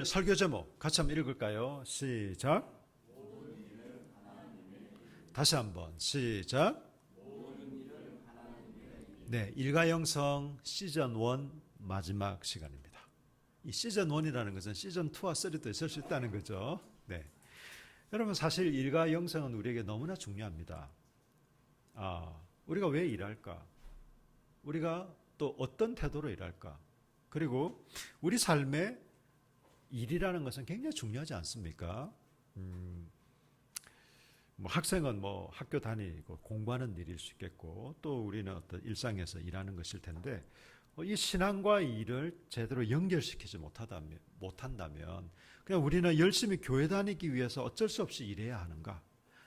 설교 제목 같이 한번 읽을까요? 시작. 다시 한번 시작. 네, 일가영성 시즌 1 마지막 시간입니다. 이 시즌 1이라는 것은 시즌 2와 3도 있을 수 있다는 거죠. 네, 여러분 사실 일가영성은 우리에게 너무나 중요합니다. 우리가 왜 일할까? 우리가 또 어떤 태도로 일할까? 그리고 우리 삶에 일이라는 것은 굉장히 중요하지 않습니까? 학생은 학교 다니고 공부하는 일일 수 있겠고, 또 우리는 어떤 일상에서 일하는 것일 텐데, 이 신앙과 일을 제대로 연결시키지 못한다면 그냥 우리는 열심히 교회 다니기 위해서 어쩔 수 없이 일해야 하는가?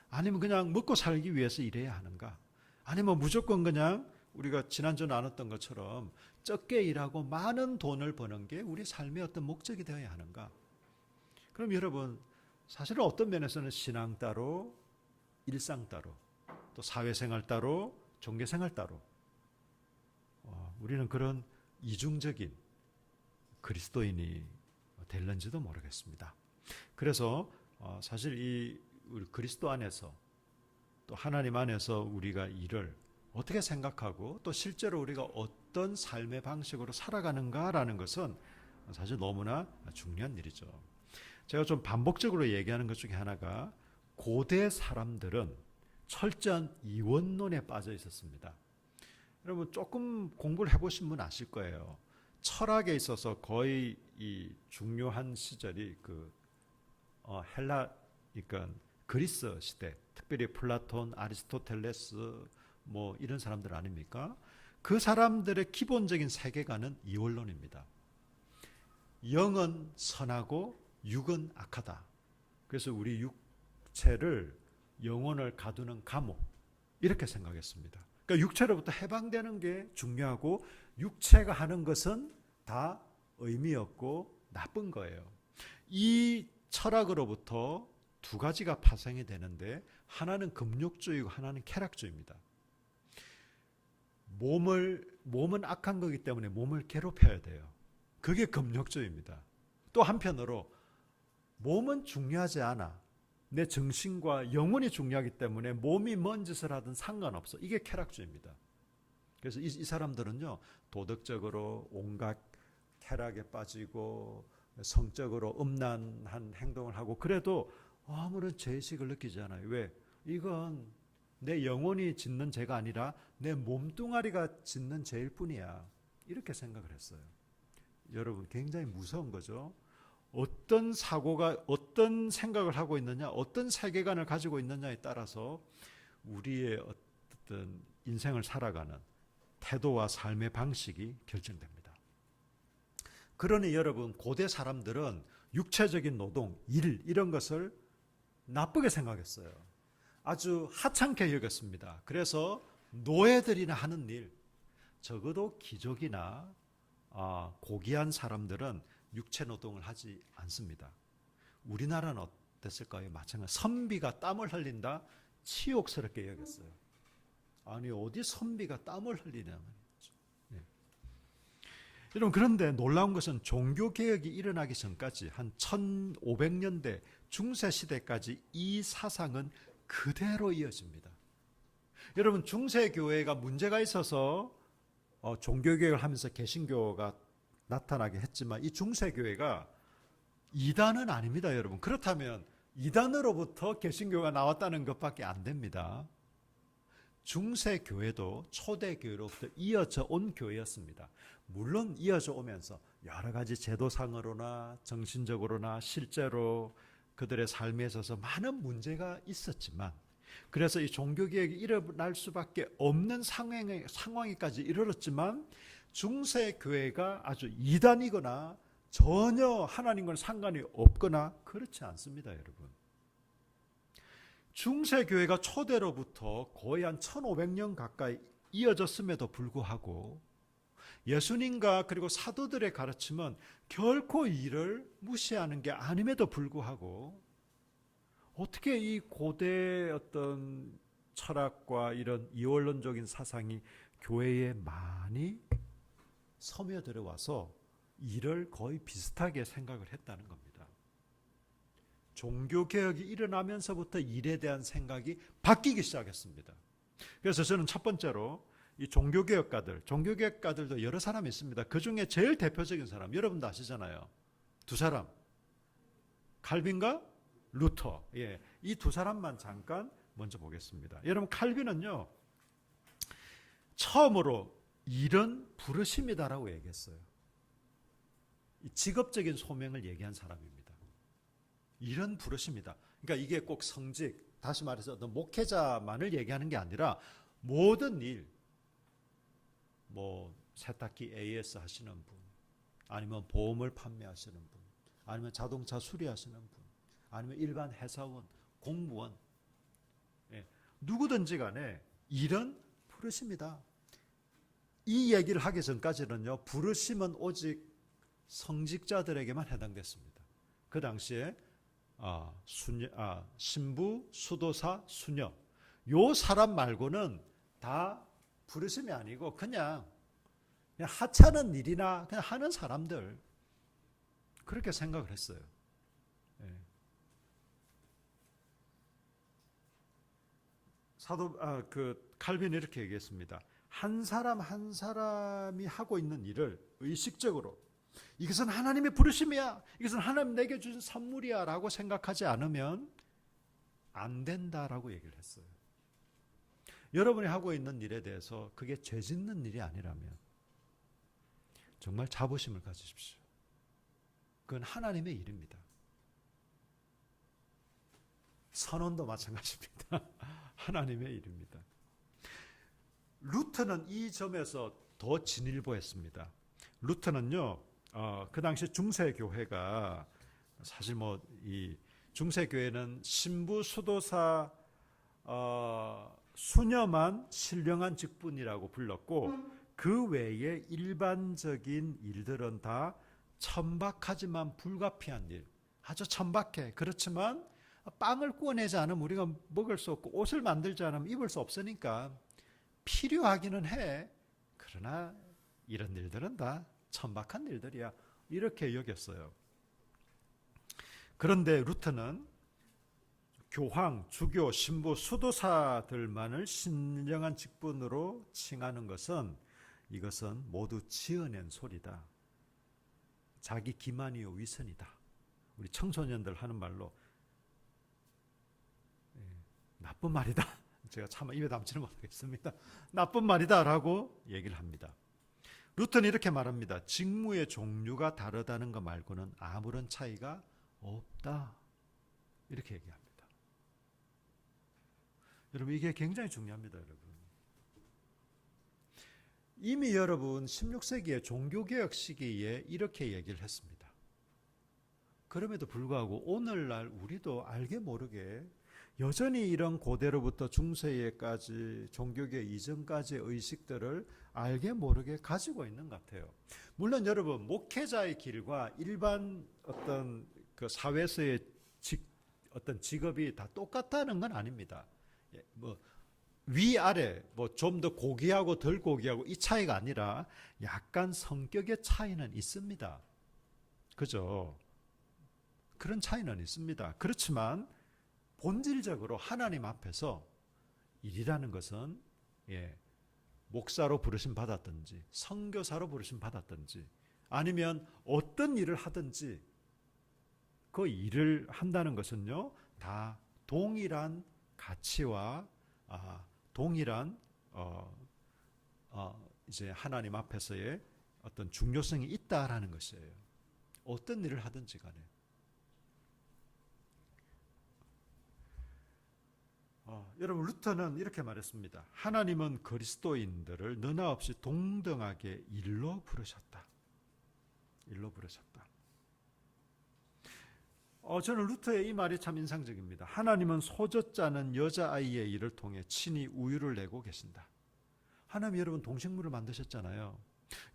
아니면 그냥 먹고 살기 위해서 일해야 하는가? 아니면 무조건 그냥 우리가 지난주 나눴던 것처럼 적게 일하고 많은 돈을 버는 게 우리 삶의 어떤 목적이 되어야 하는가? 그럼 여러분, 사실은 어떤 면에서는 신앙 따로, 일상 따로, 또 사회생활 따로, 종교생활 따로, 우리는 그런 이중적인 그리스도인이 될는지도 모르겠습니다. 그래서 사실 이 우리 그리스도 안에서 또 하나님 안에서 우리가 일을 어떻게 생각하고 또 실제로 우리가 어떤 삶의 방식으로 살아가는가라는 것은 사실 너무나 중요한 일이죠. 제가 좀 반복적으로 얘기하는 것 중에 하나가, 고대 사람들은 철저한 이원론에 빠져 있었습니다. 여러분 조금 공부를 해보신 분 아실 거예요. 철학에 있어서 거의 이 중요한 시절이 그러니까 그리스 시대, 특별히 플라톤, 아리스토텔레스 이런 사람들 아닙니까? 그 사람들의 기본적인 세계관은 이원론입니다. 영은 선하고 육은 악하다. 그래서 우리 육체를, 영혼을 가두는 감옥, 이렇게 생각했습니다. 그러니까 육체로부터 해방되는 게 중요하고, 육체가 하는 것은 다 의미 없고 나쁜 거예요. 이 철학으로부터 두 가지가 파생이 되는데, 하나는 금욕주의고 하나는 쾌락주의입니다. 몸은 악한 거기 때문에 몸을 괴롭혀야 돼요. 그게 금욕주의입니다. 또 한편으로 몸은 중요하지 않아, 내 정신과 영혼이 중요하기 때문에 몸이 뭔 짓을 하든 상관없어. 이게 쾌락주의입니다. 그래서 이 사람들은요, 도덕적으로 온갖 쾌락에 빠지고 성적으로 음란한 행동을 하고, 그래도 아무런 죄의식을 느끼지 않아요. 왜? 이건 내 영혼이 짓는 죄가 아니라 내 몸뚱아리가 짓는 죄일 뿐이야. 이렇게 생각을 했어요. 여러분, 굉장히 무서운 거죠. 어떤 사고가, 어떤 생각을 하고 있느냐, 어떤 세계관을 가지고 있느냐에 따라서 우리의 어떤 인생을 살아가는 태도와 삶의 방식이 결정됩니다. 그러니 여러분, 고대 사람들은 육체적인 노동, 일, 이런 것을 나쁘게 생각했어요. 아주 하찮게 여겼습니다. 그래서 노예들이나 하는 일, 적어도 귀족이나 고귀한 사람들은 육체 노동을 하지 않습니다. 우리나라는 어땠을까요? 마찬가지. 선비가 땀을 흘린다? 치욕스럽게 여겼어요. 아니, 어디 선비가 땀을 흘리냐 말이죠. 네. 여러분, 그런데 놀라운 것은 종교개혁이 일어나기 전까지 한 1500년대 중세시대까지 이 사상은 그대로 이어집니다. 여러분, 중세교회가 문제가 있어서 종교개혁을 하면서 개신교가 나타나게 했지만, 이 중세교회가 이단은 아닙니다, 여러분. 그렇다면 이단으로부터 개신교가 나왔다는 것밖에 안 됩니다. 중세교회도 초대교회로부터 이어져 온 교회였습니다. 물론 이어져 오면서 여러 가지 제도상으로나 정신적으로나 실제로 그들의 삶에 있어서 많은 문제가 있었지만, 그래서 이 종교개혁이 일어날 수밖에 없는 상황에까지 이르렀지만, 중세교회가 아주 이단이거나 전혀 하나님과는 상관이 없거나 그렇지 않습니다, 여러분. 중세교회가 초대로부터 거의 한 1500년 가까이 이어졌음에도 불구하고 예수님과 그리고 사도들의 가르침은 결코 이를 무시하는 게 아님에도 불구하고, 어떻게 이 고대 어떤 철학과 이런 이원론적인 사상이 교회에 많이 스며들어와서 이를 거의 비슷하게 생각을 했다는 겁니다. 종교 개혁이 일어나면서부터 일에 대한 생각이 바뀌기 시작했습니다. 그래서 저는 첫 번째로 이 종교개혁가들도 여러 사람이 있습니다. 그 중에 제일 대표적인 사람, 여러분도 아시잖아요. 두 사람, 칼빈과 루터. 예, 이 두 사람만 잠깐 먼저 보겠습니다. 여러분, 칼빈은요, 처음으로 일은 부르심이다라고 얘기했어요. 직업적인 소명을 얘기한 사람입니다. 일은 부르심이다. 그러니까 이게 꼭 성직, 다시 말해서 목회자만을 얘기하는 게 아니라 모든 일, 뭐 세탁기 AS 하시는 분, 아니면 보험을 판매하시는 분, 아니면 자동차 수리하시는 분, 아니면 일반 회사원, 공무원, 예, 누구든지 간에 일은 부르심이다. 이 얘기를 하기 전까지는요, 부르심은 오직 성직자들에게만 해당됐습니다. 그 당시에 신부, 수도사, 수녀, 요 사람 말고는 다 부르심이 아니고 그냥 하찮은 일이나 그냥 하는 사람들, 그렇게 생각을 했어요. 예. 칼빈이 이렇게 얘기했습니다. 한 사람 한 사람이 하고 있는 일을 의식적으로 이것은 하나님의 부르심이야, 이것은 하나님 내게 주신 선물이야 라고 생각하지 않으면 안 된다라고 얘기를 했어요. 여러분이 하고 있는 일에 대해서 그게 죄 짓는 일이 아니라면 정말 자부심을 가지십시오. 그건 하나님의 일입니다. 선언도 마찬가지입니다. 하나님의 일입니다. 루터는 이 점에서 더 진일보했습니다. 루터는요, 그 당시 중세교회가 사실 이 중세교회는 신부, 수도사, 수녀만 신령한 직분이라고 불렀고, 그 외에 일반적인 일들은 다 천박하지만 불가피한 일, 아주 천박해. 그렇지만 빵을 구워내지 않으면 우리가 먹을 수 없고, 옷을 만들지 않으면 입을 수 없으니까 필요하기는 해. 그러나 이런 일들은 다 천박한 일들이야, 이렇게 여겼어요. 그런데 루터는 교황, 주교, 신부, 수도사들만을 신령한 직분으로 칭하는 것은 이것은 모두 지어낸 소리다. 자기 기만이요 위선이다. 우리 청소년들 하는 말로 나쁜 말이다. 제가 차마 입에 담지는 못하겠습니다. 나쁜 말이다라고 얘기를 합니다. 루터는 이렇게 말합니다. 직무의 종류가 다르다는 것 말고는 아무런 차이가 없다. 이렇게 얘기합니다. 여러분, 이게 굉장히 중요합니다. 여러분, 이미 여러분 16세기의 종교개혁 시기에 이렇게 얘기를 했습니다. 그럼에도 불구하고 오늘날 우리도 알게 모르게 여전히 이런 고대로부터 중세에까지 종교개혁 이전까지의 의식들을 알게 모르게 가지고 있는 것 같아요. 물론 여러분, 목회자의 길과 일반 어떤 그 사회에서의 어떤 직업이 다 똑같다는 건 아닙니다. 뭐 위아래, 뭐 좀 더 고귀하고 덜 고귀하고 이 차이가 아니라 약간 성격의 차이는 있습니다. 그죠? 그런 차이는 있습니다. 그렇지만 본질적으로 하나님 앞에서 일이라는 것은 목사로 부르심 받았든지 선교사로 부르심 받았든지 아니면 어떤 일을 하든지 그 일을 한다는 것은요, 다 동일한 가치와 동일한 이제 하나님 앞에서의 어떤 중요성이 있다라는 것이에요. 어떤 일을 하든지 간에. 여러분, 루터는 이렇게 말했습니다. 하나님은 그리스도인들을 너나 없이 동등하게 일로 부르셨다. 일로 부르셨다. 저는 루터의 이 말이 참 인상적입니다. 하나님은 소젖자는 여자아이의 일을 통해 친히 우유를 내고 계신다. 하나님, 여러분 동식물을 만드셨잖아요.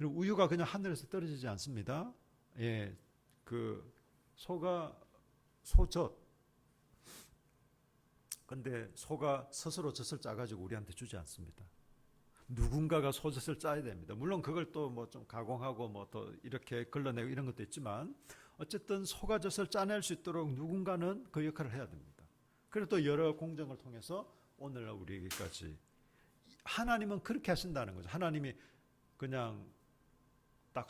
우유가 그냥 하늘에서 떨어지지 않습니다. 그 소가 소젖. 근데 소가 스스로 젖을 짜가지고 우리한테 주지 않습니다. 누군가가 소젖을 짜야 됩니다. 물론 그걸 또 뭐 좀 가공하고 뭐 또 이렇게 걸러내고 이런 것도 있지만 어쨌든 속아젖을 짜낼 수 있도록 누군가는 그 역할을 해야 됩니다. 그리고 또 여러 공정을 통해서 오늘날 우리에게까지 하나님은 그렇게 하신다는 거죠. 하나님이 그냥 딱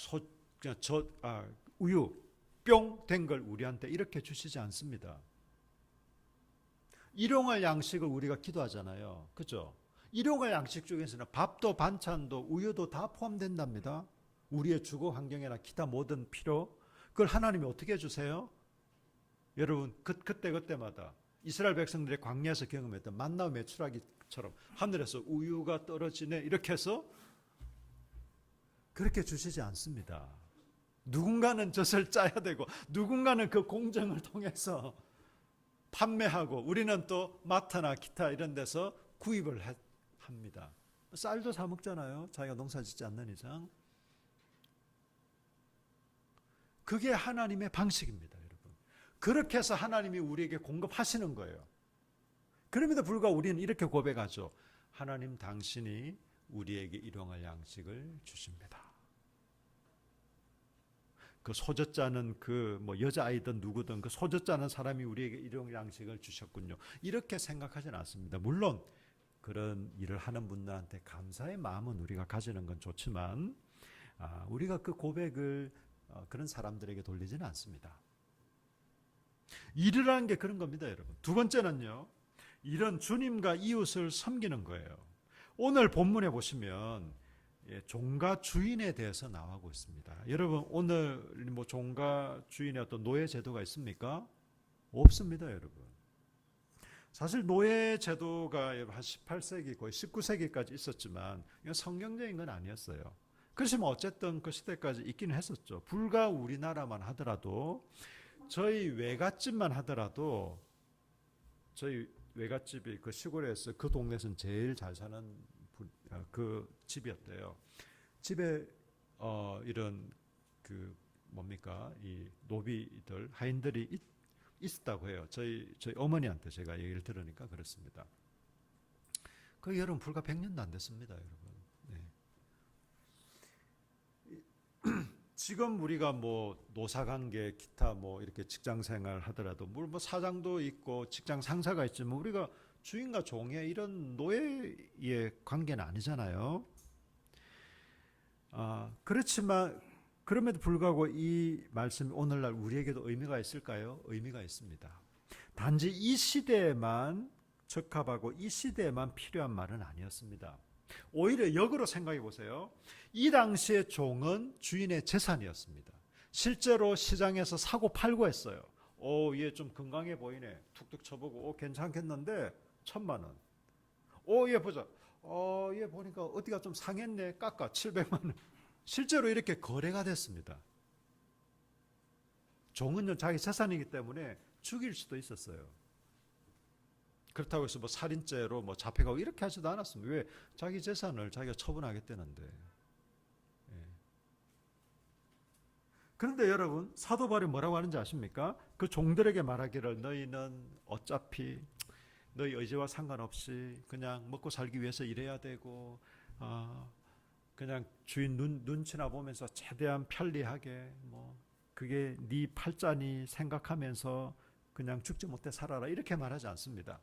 그냥 우유 뿅 된 걸 우리한테 이렇게 주시지 않습니다. 일용할 양식을 우리가 기도하잖아요. 그죠? 일용할 양식 중에서는 밥도 반찬도 우유도 다 포함된답니다. 우리의 주거 환경이나 기타 모든 필요, 그걸 하나님이 어떻게 해주세요? 여러분 그때마다 이스라엘 백성들의 광야에서 경험했던 만나 메추라기처럼 하늘에서 우유가 떨어지네 이렇게 해서 그렇게 주시지 않습니다. 누군가는 젖을 짜야 되고 누군가는 그 공정을 통해서 판매하고 우리는 또 마트나 기타 이런 데서 구입을 합니다. 쌀도 사 먹잖아요. 자기가 농사 짓지 않는 이상. 그게 하나님의 방식입니다, 여러분. 그렇게 해서 하나님이 우리에게 공급하시는 거예요. 그럼에도 불구하고 우리는 이렇게 고백하죠. 하나님 당신이 우리에게 일용할 양식을 주십니다. 그 소젖자는 그 뭐 여자아이든 누구든 그 소젖자는 사람이 우리에게 일용 양식을 주셨군요. 이렇게 생각하지는 않습니다. 물론 그런 일을 하는 분들한테 감사의 마음은 우리가 가지는 건 좋지만 우리가 그 고백을 그런 사람들에게 돌리지는 않습니다. 일이라는 게 그런 겁니다, 여러분. 두 번째는요. 이런 주님과 이웃을 섬기는 거예요. 오늘 본문에 보시면 종가 주인에 대해서 나오고 있습니다. 여러분 오늘 뭐 종가 주인의 어떤 노예 제도가 있습니까? 없습니다, 여러분. 사실 노예 제도가 한 18세기 거의 19세기까지 있었지만 이건 성경적인 건 아니었어요. 그렇지만 어쨌든 그 시대까지 있기는 했었죠. 불과 우리나라만 하더라도 저희 외갓집만 하더라도 저희 외갓집이 그 시골에서 그 동네에서는 제일 잘 사는 그 집이었대요. 집에 이런 그 뭡니까 이 노비들 하인들이 있었다고 해요. 저희 어머니한테 제가 얘기를 들으니까 그렇습니다. 그 여러분 불과 100년도 안 됐습니다, 여러분. 네. 지금 우리가 뭐 노사관계 기타 뭐 이렇게 직장생활 하더라도 뭐 사장도 있고 직장 상사가 있지만 우리가 주인과 종의 이런 노예의 관계는 아니잖아요. 그렇지만 그럼에도 불구하고 이 말씀이 오늘날 우리에게도 의미가 있을까요? 의미가 있습니다. 단지 이 시대에만 적합하고 이 시대에만 필요한 말은 아니었습니다. 오히려 역으로 생각해 보세요. 이 당시의 종은 주인의 재산이었습니다. 실제로 시장에서 사고 팔고 했어요. 얘 좀 건강해 보이네. 툭툭 쳐보고 괜찮겠는데 1,000만 원. 얘 보자. 얘 보니까 어디가 좀 상했네. 깎아 700만 원. 실제로 이렇게 거래가 됐습니다. 종은요 자기 재산이기 때문에 죽일 수도 있었어요. 그렇다고 해서 뭐 살인죄로 뭐 잡혀가고 이렇게 하지도 않았습니다. 왜? 자기 재산을 자기가 처분하겠다는데. 그런데 여러분 사도 바울이 뭐라고 하는지 아십니까? 그 종들에게 말하기를 너희는 어차피 너희 의지와 상관없이 그냥 먹고 살기 위해서 일해야 되고 그냥 주인 눈치나 보면서 최대한 편리하게 뭐 그게 네 팔자니 생각하면서 그냥 죽지 못해 살아라 이렇게 말하지 않습니다.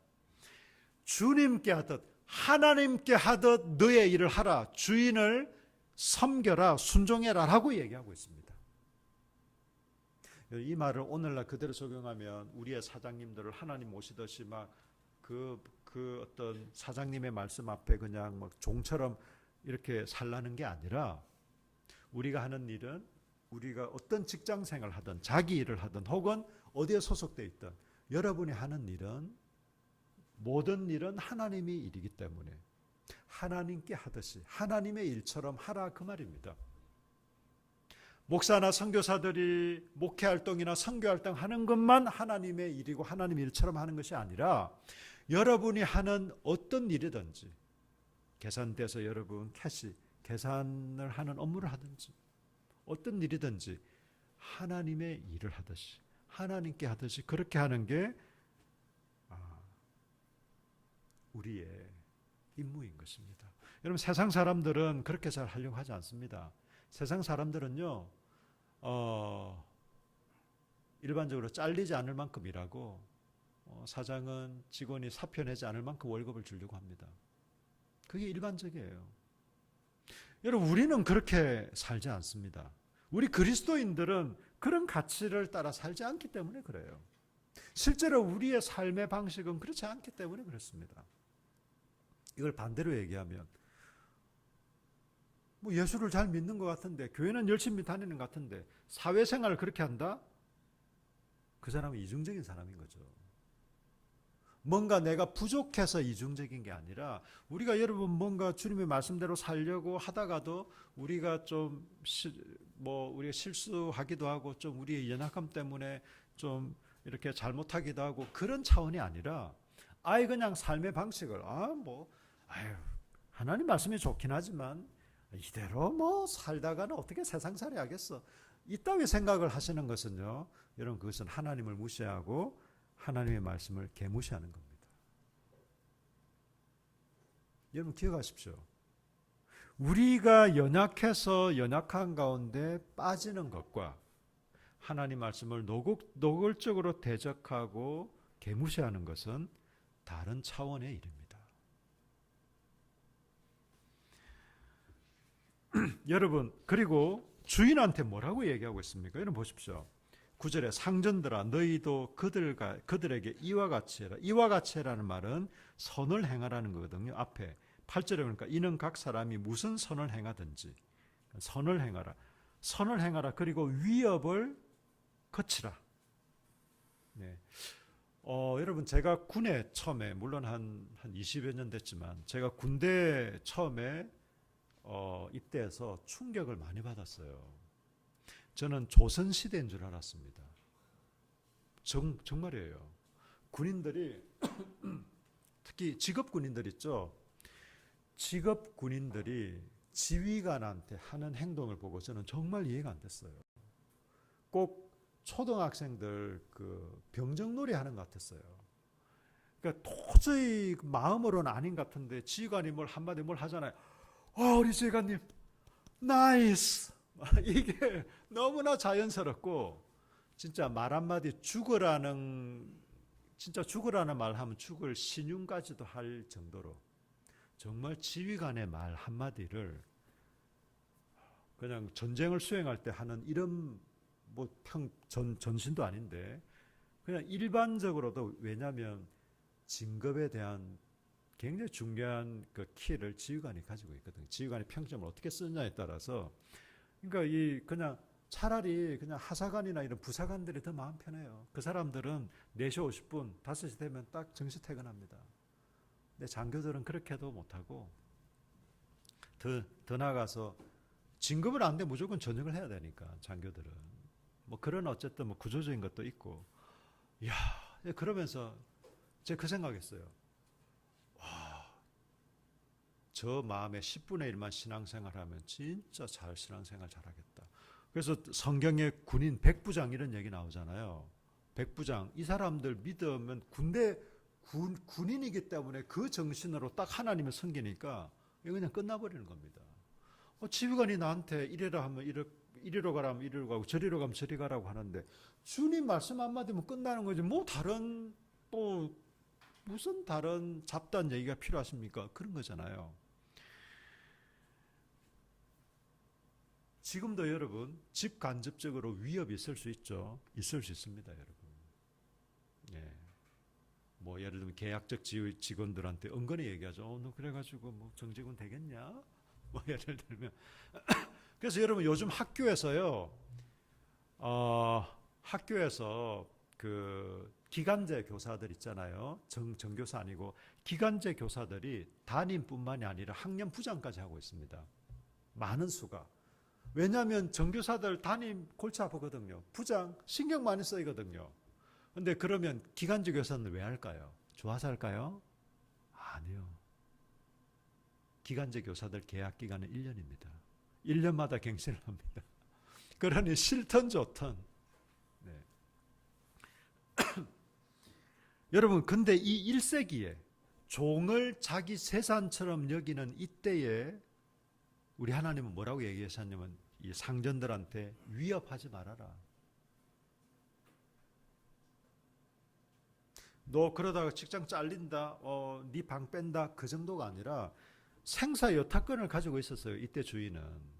주님께 하듯 하나님께 하듯 너의 일을 하라. 주인을 섬겨라. 순종해라 라고 얘기하고 있습니다. 이 말을 오늘날 그대로 적용하면 우리의 사장님들을 하나님 모시듯이 막 그 어떤 사장님의 말씀 앞에 그냥 막 종처럼 이렇게 살라는 게 아니라 우리가 하는 일은 우리가 어떤 직장 생활을 하든 자기 일을 하든 혹은 어디에 소속되어 있든 여러분이 하는 일은 모든 일은 하나님의 일이기 때문에 하나님께 하듯이 하나님의 일처럼 하라 그 말입니다. 목사나 선교사들이 목회활동이나 선교활동 하는 것만 하나님의 일이고 하나님의 일처럼 하는 것이 아니라 여러분이 하는 어떤 일이든지 계산대에서 여러분 계산을 하는 업무를 하든지 어떤 일이든지 하나님의 일을 하듯이 하나님께 하듯이 그렇게 하는 게 우리의 임무인 것입니다. 여러분 세상 사람들은 그렇게 잘 하려고 하지 않습니다. 세상 사람들은요 일반적으로 잘리지 않을 만큼 일하고 사장은 직원이 사표 내지 않을 만큼 월급을 주려고 합니다. 그게 일반적이에요. 여러분, 우리는 그렇게 살지 않습니다. 우리 그리스도인들은 그런 가치를 따라 살지 않기 때문에 그래요. 실제로 우리의 삶의 방식은 그렇지 않기 때문에 그렇습니다. 이걸 반대로 얘기하면 뭐 예수를 잘 믿는 것 같은데, 교회는 열심히 다니는 것 같은데 사회생활을 그렇게 한다? 그 사람은 이중적인 사람인 거죠. 뭔가 내가 부족해서 이중적인 게 아니라, 우리가 여러분 뭔가 주님의 말씀대로 살려고 하다가도 우리가 좀 우리가 실수하기도 하고 좀 우리의 연약함 때문에 좀 이렇게 잘못하기도 하고, 그런 차원이 아니라 아예 그냥 삶의 방식을 하나님 말씀이 좋긴 하지만 이대로 뭐 살다가는 어떻게 세상살이 하겠어, 이따위 생각을 하시는 것은요, 여러분, 그것은 하나님을 무시하고 하나님의 말씀을 개무시하는 겁니다. 여러분, 기억하십시오. 우리가 연약해서 연약한 가운데 빠지는 것과 하나님 말씀을 노골적으로 대적하고 개무시하는 것은 다른 차원의 일입니다. 여러분, 그리고 주인한테 뭐라고 얘기하고 있습니까? 여러분 보십시오. 9절에 상전들아 너희도 그들에게 이와 같이 해라. 이와 같이 해라는 말은 선을 행하라는 거거든요. 앞에 8절에 보니까 이는 각 사람이 무슨 선을 행하든지 선을 행하라. 선을 행하라. 그리고 위협을 거치라. 네. 여러분, 제가 군에 처음에, 물론 한 20여 년 됐지만 제가 군대 처음에 입대해서 충격을 많이 받았어요. 저는 조선시대인 줄 알았습니다. 정말이에요. 군인들이 특히 직업 군인들 있죠. 직업 군인들이 지휘관한테 하는 행동을 보고 저는 정말 이해가 안 됐어요. 꼭 초등학생들 그 병정놀이 하는 것 같았어요. 그러니까 도저히 마음으로는 아닌 것 같은데 지휘관이 한마디 하잖아요. 우리 지휘관님 나이스. 이게 너무나 자연스럽고, 진짜 말 한마디 진짜 죽으라는 말 하면 죽을 신용까지도 할 정도로 정말 지휘관의 말 한마디를 그냥 전쟁을 수행할 때 하는 이런 전신도 아닌데 그냥 일반적으로도, 왜냐하면 진급에 대한 굉장히 중요한 그 키를 지휘관이 가지고 있거든요. 지휘관이 평점을 어떻게 쓰느냐에 따라서, 그러니까 그냥 차라리 그냥 하사관이나 이런 부사관들이 더 마음 편해요. 그 사람들은 4시 50분, 5시 되면 딱 정시 퇴근합니다. 근데 장교들은 그렇게도 못하고 더 나아가서 진급을 안 돼 무조건 전역을 해야 되니까 장교들은 그런 어쨌든 구조적인 것도 있고, 그러면서 제가 그 생각했어요. 저 마음에 10분의 1만 신앙생활하면 진짜 신앙생활 잘하겠다. 그래서 성경에 군인 백부장 이런 얘기 나오잖아요. 백부장, 이 사람들 믿으면 군인이기 때문에 그 정신으로 딱 하나님을 섬기니까 그냥 끝나버리는 겁니다. 지휘관이 나한테 이래라 하면 이리로 가라면 이리로 가고 저리로 가면 저리 가라고 하는데 주님 말씀 한마디면 끝나는 거지, 무슨 다른 잡다한 얘기가 필요하십니까? 그런 거잖아요. 지금도 여러분 직간접적으로 위협이 있을 수 있죠. 있을 수 있습니다, 여러분. 예를 들면 계약적 직원들한테 은근히 얘기하죠. 너 그래가지고 정직원 되겠냐? 예를 들면. 그래서 여러분 요즘 학교에서요, 학교에서 그 기간제 교사들 있잖아요. 정교사 아니고 기간제 교사들이 담임뿐만이 아니라 학년 부장까지 하고 있습니다. 많은 수가. 왜냐하면 정교사들 담임 골치 아프거든요. 부장 신경 많이 쓰이거든요. 근데 그러면 기간제 교사는 왜 할까요? 좋아서 할까요? 아니요. 기간제 교사들 계약 기간은 1년입니다. 1년마다 갱신을 합니다. 그러니 싫든 좋든. 네. 여러분, 근데 이 1세기에 종을 자기 재산처럼 여기는 이때에 우리 하나님은 뭐라고 얘기하셨냐면 이 상전들한테 위협하지 말아라. 너 그러다가 직장 잘린다, 네 방 뺀다, 그 정도가 아니라 생사 여타권을 가지고 있었어요. 이때 주인은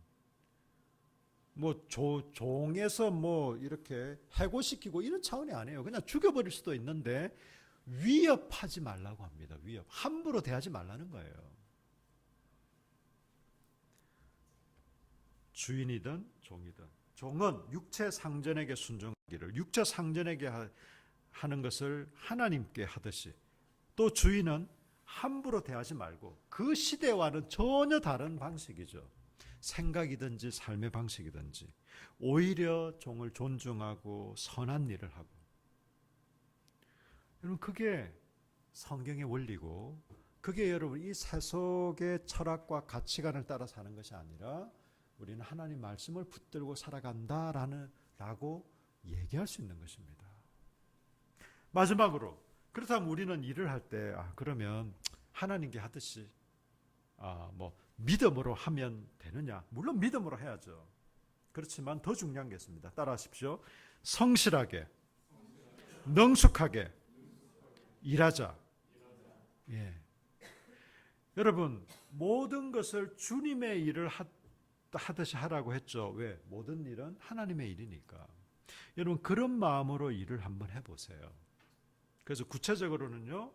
뭐 종에서 뭐 이렇게 해고시키고 이런 차원이 아니에요. 그냥 죽여버릴 수도 있는데 위협하지 말라고 합니다. 위협, 함부로 대하지 말라는 거예요. 주인이든 종이든, 종은 육체 상전에게 순종하기를, 육체 상전에게 하는 것을 하나님께 하듯이, 또 주인은 함부로 대하지 말고, 그 시대와는 전혀 다른 방식이죠. 생각이든지 삶의 방식이든지 오히려 종을 존중하고 선한 일을 하고. 여러분, 그게 성경의 원리고, 그게 여러분 이 세속의 철학과 가치관을 따라 사는 것이 아니라 우리는 하나님 말씀을 붙들고 살아간다라고 얘기할 수 있는 것입니다. 마지막으로, 그렇다면 우리는 일을 할 때 그러면 하나님께 하듯이 뭐 믿음으로 하면 되느냐? 물론 믿음으로 해야죠. 그렇지만 더 중요한 게 있습니다. 따라하십시오. 성실하게, 능숙하게 일하자. 예. 여러분, 모든 것을 주님의 일을 하듯이 하라고 했죠. 왜? 모든 일은 하나님의 일이니까. 여러분, 그런 마음으로 일을 한번 해보세요. 그래서 구체적으로는요,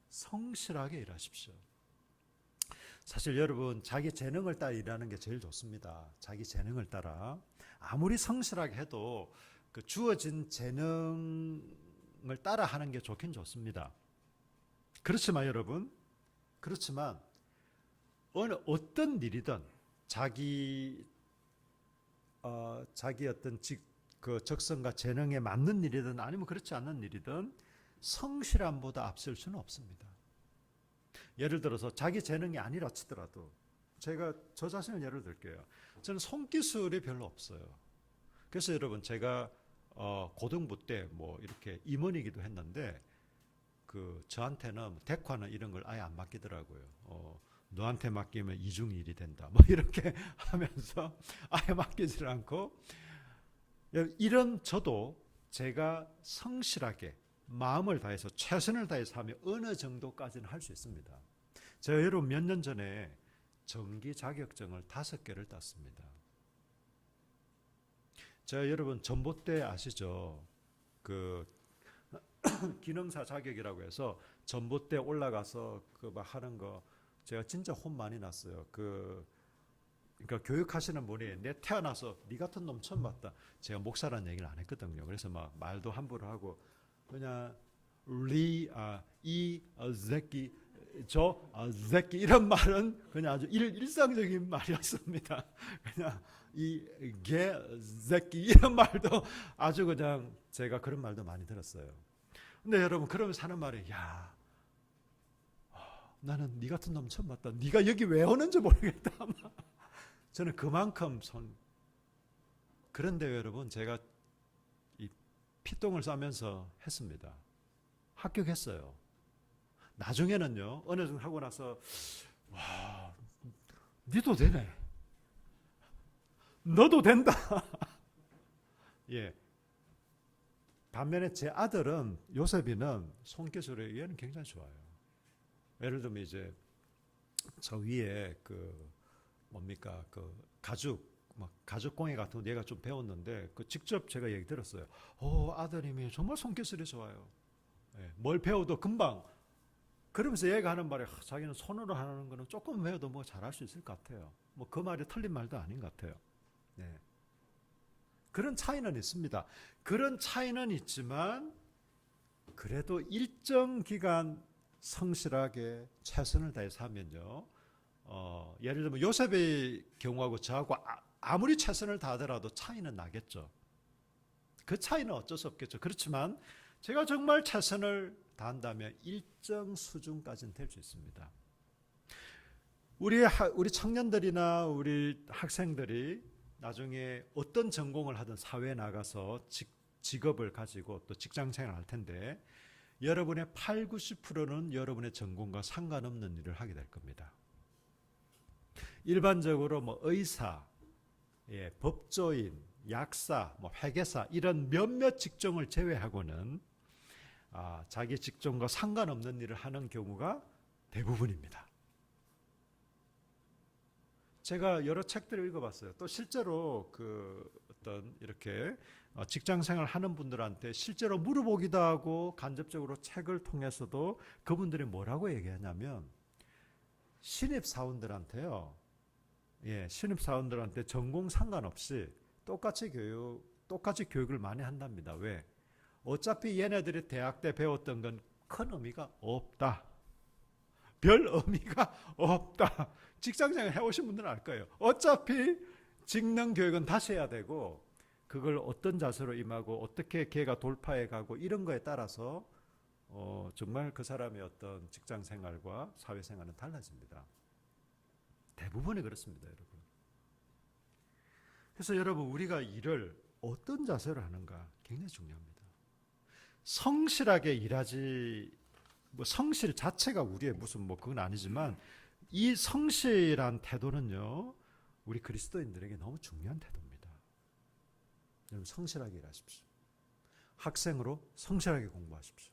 성실하게 일하십시오. 사실 여러분, 자기 재능을 따라 일하는 게 제일 좋습니다. 자기 재능을 따라. 아무리 성실하게 해도 그 주어진 재능을 따라 하는 게 좋긴 좋습니다. 그렇지만 여러분, 어떤 일이든 자기 어떤 그 적성과 재능에 맞는 일이든 아니면 그렇지 않는 일이든 성실함보다 앞설 수는 없습니다. 예를 들어서 자기 재능이 아니라 치더라도, 제가 저 자신을 예를 들게요. 저는 손기술이 별로 없어요. 그래서 여러분, 제가 고등부 때 뭐 이렇게 임원이기도 했는데, 그 저한테는 대과는 이런 걸 아예 안 맡기더라고요. 너한테 맡기면 이중일이 된다, 뭐 이렇게 하면서 아예 맡기질 않고, 이런 저도 제가 성실하게 마음을 다해서 최선을 다해서 하면 어느 정도까지는 할 수 있습니다. 제가 여러분 몇 년 전에 정기 자격증을 5개를 땄습니다. 제가 여러분 전봇대 아시죠? 그 기능사 자격이라고 해서 전봇대 올라가서 그 막 하는 거, 제가 진짜 혼 많이 났어요. 그러니까 교육하시는 분이 내 태어나서 네 같은 놈 처음 봤다. 제가 목사라는 얘기를 안 했거든요. 그래서 막 말도 함부로 하고 그냥 새끼, 새끼 이런 말은 그냥 아주 일상적인 말이었습니다. 그냥 개 새끼 이런 말도 아주 그냥 제가 그런 말도 많이 들었어요. 근데 여러분, 그러면서 하는 말이, 야, 나는 네 같은 놈 처음 봤다. 네가 여기 왜 오는지 모르겠다. 저는 그만큼 그런데 여러분, 제가 이 피똥을 싸면서 했습니다. 합격했어요. 나중에는요, 어느 정도 하고 나서, 와, 니도 되네. 너도 된다. 예. 반면에 제 아들은, 요셉이는 손기술에 얘는 굉장히 좋아요. 예를 들면 이제 저 위에 그 가죽공예 같은 거 얘가 좀 배웠는데, 그 직접 제가 얘기 들었어요. 아드님이 정말 손기술이 좋아요. 예, 뭘 배워도 금방. 그러면서 얘가 하는 말이, 자기는 손으로 하는 거는 조금 배워도 뭐 잘할 수 있을 것 같아요. 뭐 그 말이 틀린 말도 아닌 것 같아요. 네. 그런 차이는 있습니다. 그런 차이는 있지만 그래도 일정 기간 성실하게 최선을 다해서 하면요, 예를 들면 요셉의 경우하고 저하고 아무리 최선을 다하더라도 차이는 나겠죠. 그 차이는 어쩔 수 없겠죠. 그렇지만 제가 정말 최선을 다한다면 일정 수준까지는 될 수 있습니다. 우리 청년들이나 우리 학생들이 나중에 어떤 전공을 하든 사회에 나가서 직업을 가지고 또 직장생활을 할 텐데, 여러분의 80~90%는 여러분의 전공과 상관없는 일을 하게 될 겁니다. 일반적으로 뭐 의사, 법조인, 약사, 회계사 이런 몇몇 직종을 제외하고는 자기 직종과 상관없는 일을 하는 경우가 대부분입니다. 제가 여러 책들을 읽어봤어요. 또 실제로 어떤 이렇게 직장 생활 하는 분들한테 실제로 물어보기도 하고 간접적으로 책을 통해서도 그분들이 뭐라고 얘기하냐면 신입사원들한테요. 신입사원들한테 전공 상관없이 똑같이 교육을 많이 한답니다. 왜? 어차피 얘네들이 대학 때 배웠던 건 큰 의미가 없다. 별 의미가 없다. 직장생활 해오신 분들은 알 거예요. 어차피 직능 교육은 다시 해야 되고 그걸 어떤 자세로 임하고 어떻게 걔가 돌파해 가고 이런 거에 따라서 정말 그 사람의 어떤 직장생활과 사회생활은 달라집니다. 대부분이 그렇습니다, 여러분. 그래서 여러분 우리가 일을 어떤 자세로 하는가 굉장히 중요합니다. 성실하게 일하지 성실 자체가 우리의 무슨 그건 아니지만 이 성실한 태도는요 우리 그리스도인들에게 너무 중요한 태도입니다. 여러분 성실하게 일하십시오. 학생으로 성실하게 공부하십시오.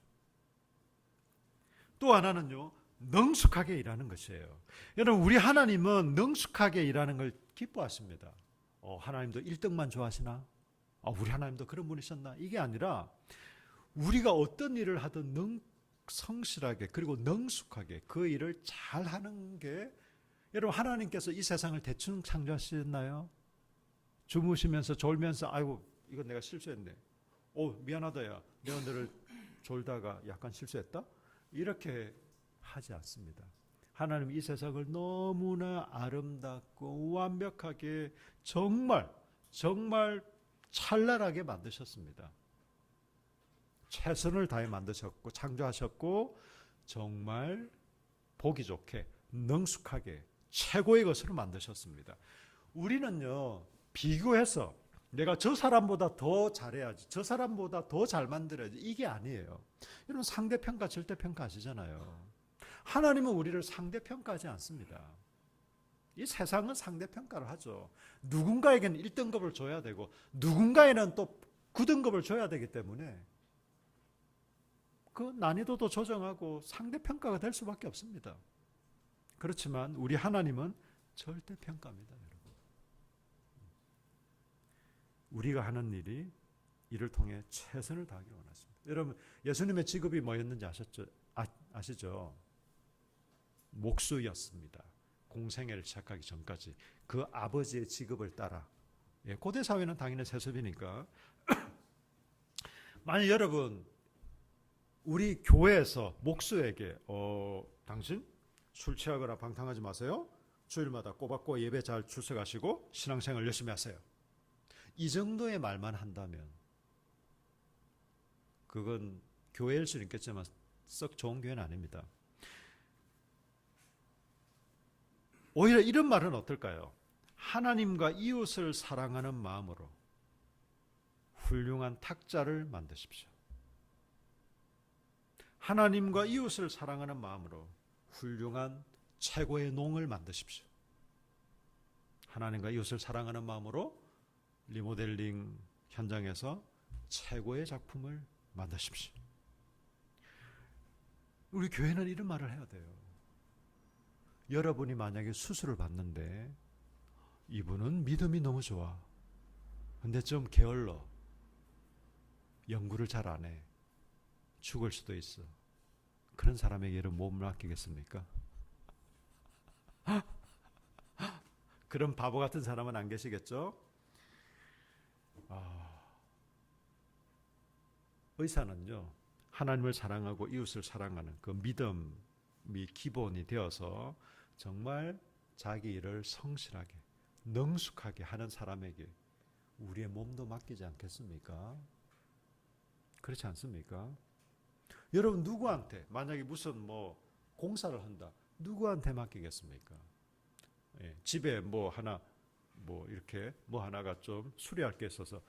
또 하나는요 능숙하게 일하는 것이에요. 여러분 우리 하나님은 능숙하게 일하는 걸 기뻐하십니다. 하나님도 1등만 좋아하시나? 우리 하나님도 그런 분이셨나? 이게 아니라 우리가 어떤 일을 하든 성실하게 그리고 능숙하게 그 일을 잘하는 게 여러분 하나님께서 이 세상을 대충 창조하셨나요? 주무시면서 졸면서 아이고 이건 내가 실수했네. 미안하다 야 내가 너를 졸다가 약간 실수했다? 이렇게 하지 않습니다. 하나님 이 세상을 너무나 아름답고 완벽하게 정말 찬란하게 만드셨습니다. 최선을 다해 만드셨고 창조하셨고 정말 보기 좋게 능숙하게 최고의 것으로 만드셨습니다. 우리는요 비교해서 내가 저 사람보다 더 잘해야지 저 사람보다 더 잘 만들어야지 이게 아니에요. 여러분 상대평가 절대평가 아시잖아요. 하나님은 우리를 상대평가하지 않습니다. 이 세상은 상대평가를 하죠. 누군가에게는 1등급을 줘야 되고 누군가에는 또 9등급을 줘야 되기 때문에 그 난이도도 조정하고 상대평가가 될 수밖에 없습니다. 그렇지만 우리 하나님은 절대평가입니다. 여러분. 우리가 하는 일을 통해 최선을 다하기를 원하십니다. 여러분 예수님의 직업이 뭐였는지 아시죠? 목수였습니다. 공생애를 시작하기 전까지 그 아버지의 직업을 따라 고대 사회는 당연히 세습이니까 만약 여러분 우리 교회에서 목수에게 당신 술 취하거나 방탕하지 마세요. 주일마다 꼬박꼬박 예배 잘 출석하시고 신앙생활 열심히 하세요. 이 정도의 말만 한다면 그건 교회일 수는 있겠지만 썩 좋은 교회는 아닙니다. 오히려 이런 말은 어떨까요? 하나님과 이웃을 사랑하는 마음으로 훌륭한 탁자를 만드십시오. 하나님과 이웃을 사랑하는 마음으로 훌륭한 최고의 농을 만드십시오. 하나님과 이웃을 사랑하는 마음으로 리모델링 현장에서 최고의 작품을 만드십시오. 우리 교회는 이런 말을 해야 돼요. 여러분이 만약에 수술을 받는데 이분은 믿음이 너무 좋아. 근데 좀 게을러. 연구를 잘 안 해. 죽을 수도 있어. 그런 사람에게 여러분 몸을 맡기겠습니까? 그런 바보 같은 사람은 안 계시겠죠? 의사는요, 하나님을 사랑하고 이웃을 사랑하는 그 믿음이 기본이 되어서 정말 자기 일을 성실하게, 능숙하게 하는 사람에게 우리의 몸도 맡기지 않겠습니까? 그렇지 않습니까? 여러분 누구한테 만약에 무슨 공사를 한다. 누구한테 맡기겠습니까? 집에 하나가 좀 수리할 게 있어서